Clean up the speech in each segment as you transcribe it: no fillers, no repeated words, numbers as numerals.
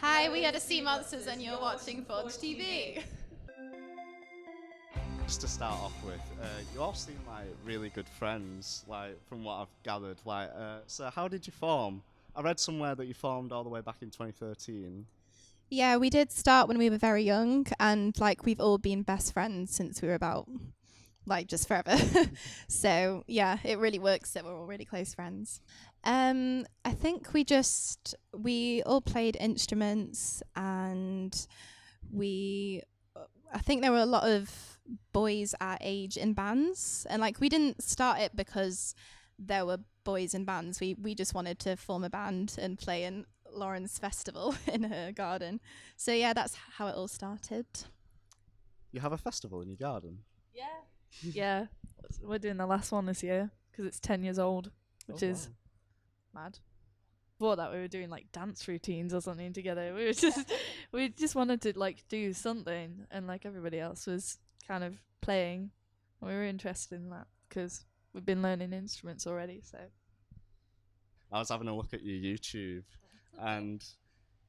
Hi, we are the Seamonsters and you're watching Forge TV. Just to start off with, you all seem like really good friends, like from what I've gathered. So how did you form? I read somewhere that you formed all the way back in 2013. Yeah, we did start when we were very young, and like we've all been best friends since we were about like just forever. So yeah, it really works that we're all really close friends. I think we all played instruments, and we I think there were a lot of boys our age in bands, and like we didn't start it because there were boys in bands. We just wanted to form a band and play in Lauren's festival in her garden. So yeah, that's how it all started. You have a festival in your garden? Yeah, we're doing the last one this year because it's 10 years old, which is mad. Before that, we were doing like dance routines or something together. We just wanted to like do something, and like everybody else was kind of playing. We were interested in that because we've been learning instruments already. So I was having a look at your YouTube, and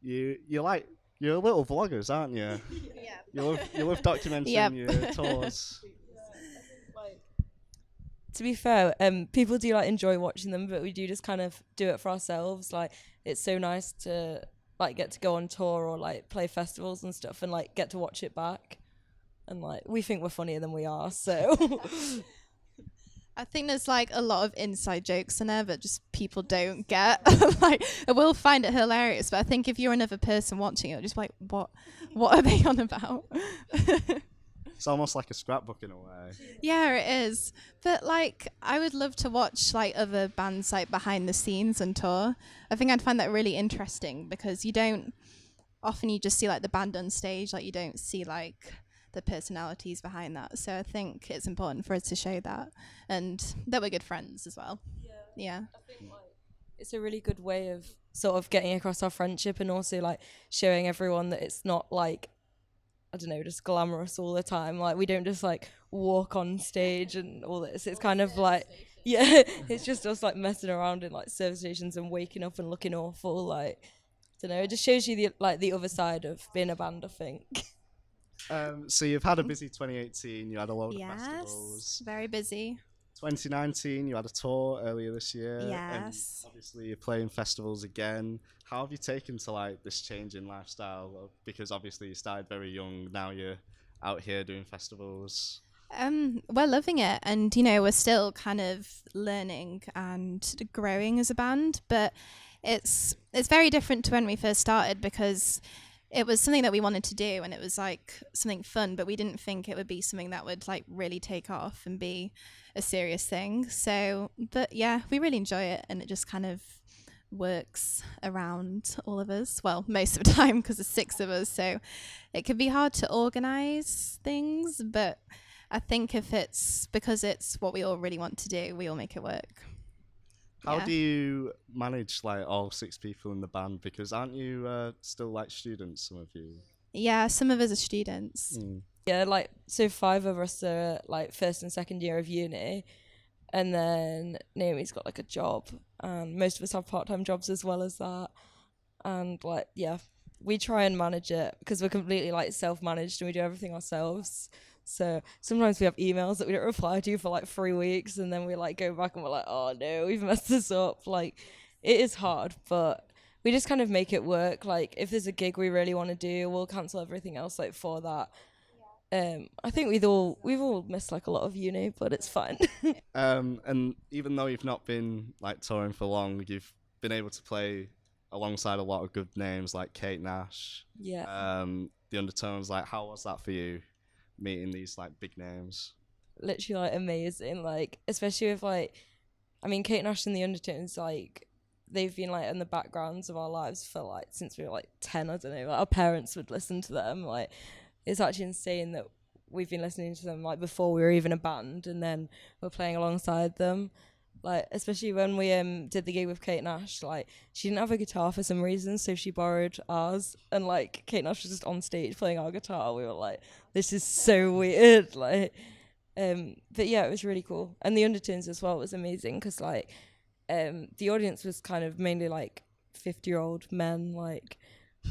you're little vloggers, aren't you? Yeah. You love documenting Yep. your tours. To be fair, people do like enjoy watching them, but we do just kind of do it for ourselves. Like, it's so nice to like get to go on tour or like play festivals and stuff and like get to watch it back. And like we think we're funnier than we are, so I think there's like a lot of inside jokes in there that just people don't get. Like, I will find it hilarious, but I think if you're another person watching it, you're just like, what are they on about? It's almost like a scrapbook in a way. Yeah, it is. But like, I would love to watch like other bands like behind the scenes and tour. I think I'd find that really interesting because you just see like the band on stage, like you don't see like the personalities behind that. So I think it's important for us to show that, and that we're good friends as well. Yeah. I think like it's a really good way of sort of getting across our friendship and also like showing everyone that it's not like, I don't know, just glamorous all the time. Like, we don't just like walk on stage and all this. It's kind of like, yeah, it's just us like messing around in like service stations and waking up and looking awful. Like, I don't know, it just shows you the other side of being a band, I think. So you've had a busy 2018. You had a load of Yes. festivals. Very busy. 2019, you had a tour earlier this year. Yes. And obviously, you're playing festivals again. How have you taken to like this change in lifestyle? Because obviously, you started very young. Now you're out here doing festivals. We're loving it, and we're still kind of learning and growing as a band, but it's very different to when we first started because it was something that we wanted to do and it was like something fun, but we didn't think it would be something that would like really take off and be a serious thing. So, but yeah, we really enjoy it, and it just kind of works around all of us. Well, most of the time because there's 6 of us, so it can be hard to organize things, but I think if it's because it's what we all really want to do, we all make it work. How Yeah. do you manage like all 6 people in the band? Because aren't you still like students, some of you? Yeah, some of us are students. Yeah, like, so 5 of us are like first and second year of uni, and then Naomi's got like a job, and most of us have part-time jobs as well as that. And like, yeah, we try and manage it because we're completely like self-managed and we do everything ourselves. So sometimes we have emails that we don't reply to for like 3 weeks, and then we like go back and we're like, oh no, we've messed this up. Like, it is hard, but we just kind of make it work. Like, if there's a gig we really want to do, we'll cancel everything else like for that. I think we've all missed like a lot of uni, but it's fine. And even though you've not been like touring for long, you've been able to play alongside a lot of good names like Kate Nash. Yeah. The Undertones. Like, how was that for you, meeting these like big names? Literally like amazing, like especially with like, I mean, Kate Nash and the Undertones, like they've been like in the backgrounds of our lives for like since we were like 10. I don't know, like our parents would listen to them. Like, it's actually insane that we've been listening to them like before we were even a band, and then we're playing alongside them. Like, especially when we did the gig with Kate Nash, like she didn't have a guitar for some reason, so she borrowed ours, and like Kate Nash was just on stage playing our guitar. We were like, this is so weird. Like, but yeah, it was really cool. And the Undertones as well was amazing because like the audience was kind of mainly like 50-year-old men, like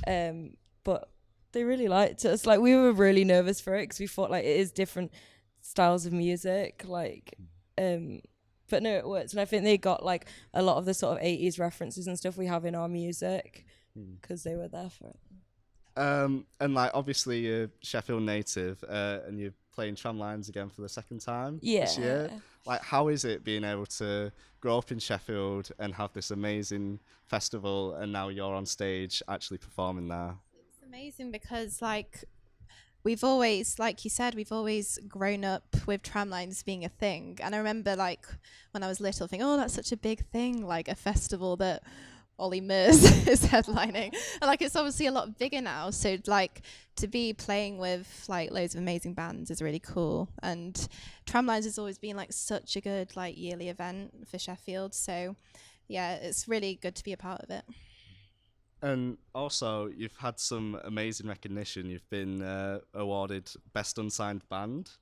But they really liked us. Like, we were really nervous for it because we thought like it is different styles of music, like but no, it worked. And I think they got like a lot of the sort of 80s references and stuff we have in our music because they were there for it. And like obviously you're Sheffield native, and you're playing Tramlines again for the second time this year. Like, how is it being able to grow up in Sheffield and have this amazing festival, and now you're on stage actually performing there? It's amazing because, like, we've always, like you said, we've always grown up with Tramlines being a thing. And I remember, like, when I was little, thinking, oh, that's such a big thing, like a festival that Ollie Murs is headlining. And, like, it's obviously a lot bigger now. So, like, to be playing with, like, loads of amazing bands is really cool. And Tramlines has always been, like, such a good, like, yearly event for Sheffield. So, yeah, it's really good to be a part of it. And also, you've had some amazing recognition. You've been awarded Best Unsigned Band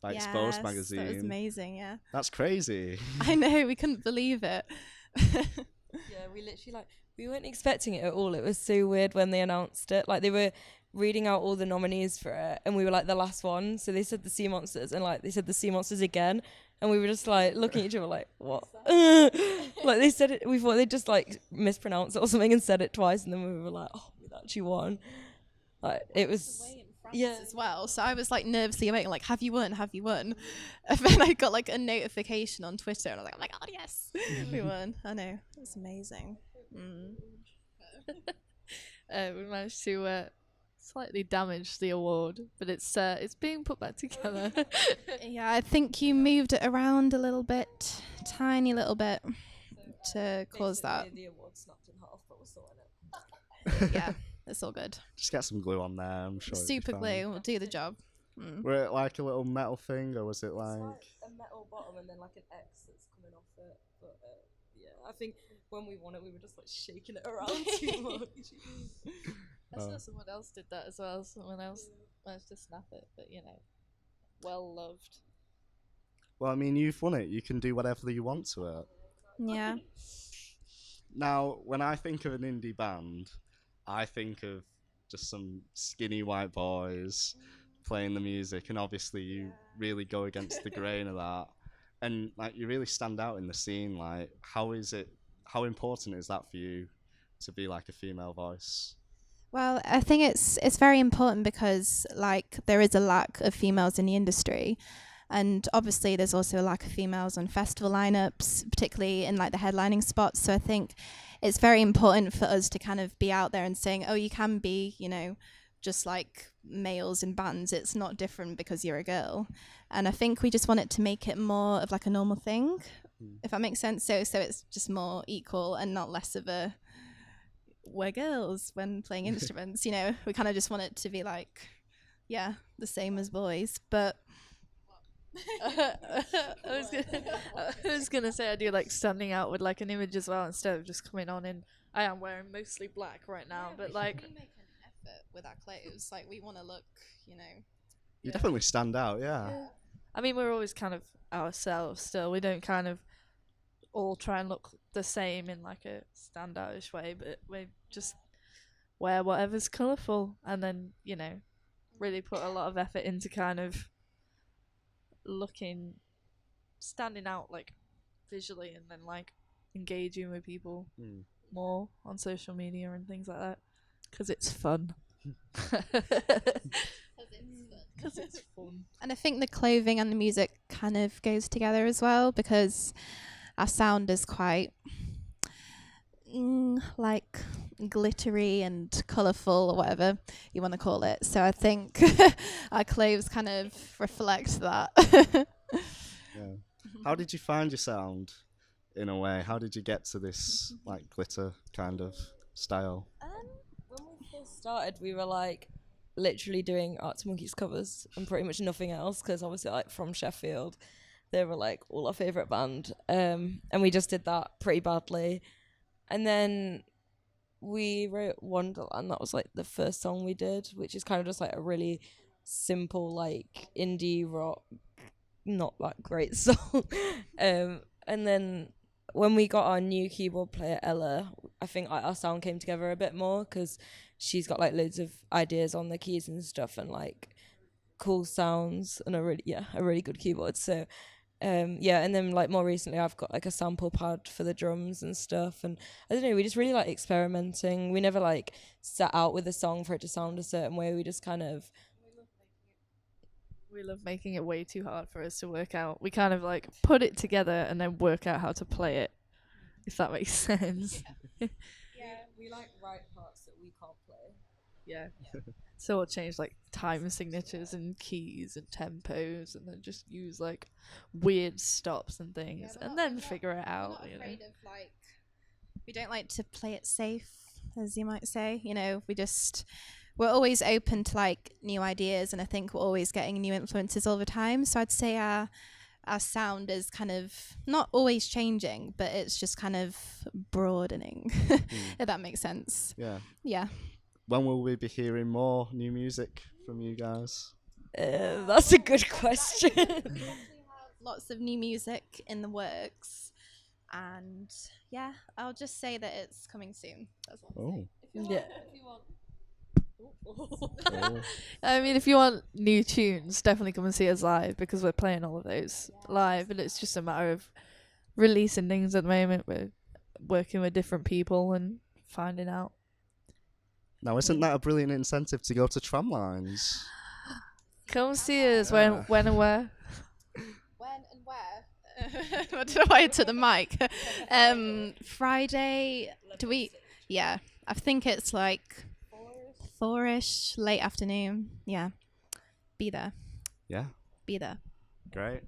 by Exposed magazine. That was amazing, yeah. That's crazy. I know, we couldn't believe it. Yeah, we literally, like, we weren't expecting it at all. It was so weird when they announced it. Like, they were reading out all the nominees for it, and we were, like, the last one. So they said the Seamonsters, and, like, they said the Seamonsters again. And we were just, like, looking at each other like, what? Like, they said it, we thought they'd just, like, mispronounced it or something and said it twice. And then we were like, oh, we've actually won. Like, it was... Yeah, as well. So I was like nervously waiting, like, have you won? Have you won? And then I got like a notification on Twitter, and I was like, oh my god, yes, we won. I know, it was amazing. We managed to slightly damage the award, but it's being put back together. Yeah, I think you moved it around a little bit, tiny little bit, to cause that. The award snapped in half, but we're sorting it. Yeah, it's all good. Just get some glue on there, I'm sure. Super glue will do the job. Were it like a little metal thing, or was it like... It's like a metal bottom and then like an X that's coming off it. But yeah, I think when we won it, we were just like shaking it around too much. I saw someone else did that as well. Someone else managed to snap it, but you know, well loved. Well, I mean, you've won it. You can do whatever you want to it. Yeah. Now, when I think of an indie band, I think of just some skinny white boys playing the music, and obviously you really go against the grain of that, and like you really stand out in the scene. Like, how important is that for you to be like a female voice? Well, I think it's very important because, like, there is a lack of females in the industry, and obviously there's also a lack of females on festival lineups, particularly in like the headlining spots. So I think it's very important for us to kind of be out there and saying, oh, you can be, you know, just like males in bands. It's not different because you're a girl. And I think we just want it to make it more of like a normal thing, if that makes sense. So it's just more equal and not less of a we're girls when playing instruments. You know, we kind of just want it to be like, yeah, the same as boys. But I was gonna say I do like standing out with like an image as well instead of just coming on in. I am wearing mostly black right now, but like we make an effort with our clothes. Like, we want to look, you know. You definitely stand out, yeah. I mean, we're always kind of ourselves still. We don't kind of all try and look the same in like a standoutish way, but we just wear whatever's colourful, and then, you know, really put a lot of effort into kind of standing out like visually, and then like engaging with people more on social media and things like that, because it's fun. Because it's fun. And I think the clothing and the music kind of goes together as well, because our sound is quite like glittery and colourful, or whatever you want to call it. So I think our clothes kind of reflect that. Yeah. How did you find your sound, in a way? How did you get to this like glitter kind of style? When we first started, we were like literally doing Arctic Monkeys covers and pretty much nothing else, because obviously, like, from Sheffield, they were like all our favourite band, and we just did that pretty badly. And then we wrote Wonderland. That was like the first song we did, which is kind of just like a really simple like indie rock, not that great song. And then when we got our new keyboard player Ella, I think like our sound came together a bit more because she's got like loads of ideas on the keys and stuff and like cool sounds and a really good keyboard. So yeah, and then like more recently I've got like a sample pad for the drums and stuff, and I don't know, we just really like experimenting. We never like set out with a song for it to sound a certain way. We just kind of We love making it way too hard for us to work out. We kind of like put it together and then work out how to play it, if that makes sense. yeah, we like write parts that we can't play. Yeah. So we'll change like time signatures and keys and tempos, and then just use like weird stops and things, and then figure it out. We're not afraid of like, we don't like to play it safe, as you might say. You know, we're always open to like new ideas, and I think we're always getting new influences all the time. So I'd say our sound is kind of not always changing, but it's just kind of broadening, if that makes sense. Yeah. Yeah. When will we be hearing more new music from you guys? That's a good question. We have lots of new music in the works, and yeah, I'll just say that it's coming soon. That's all. Oh. Yeah. Oh. I mean, if you want new tunes, definitely come and see us live, because we're playing all of those live, and it's just a matter of releasing things at the moment. We're working with different people and finding out. Now, isn't that a brilliant incentive to go to Tramlines? Come see us when and where. When and where? I don't know why I took the mic. Friday. Yeah, I think it's like 4ish, late afternoon. Yeah, be there. Yeah. Be there. Great.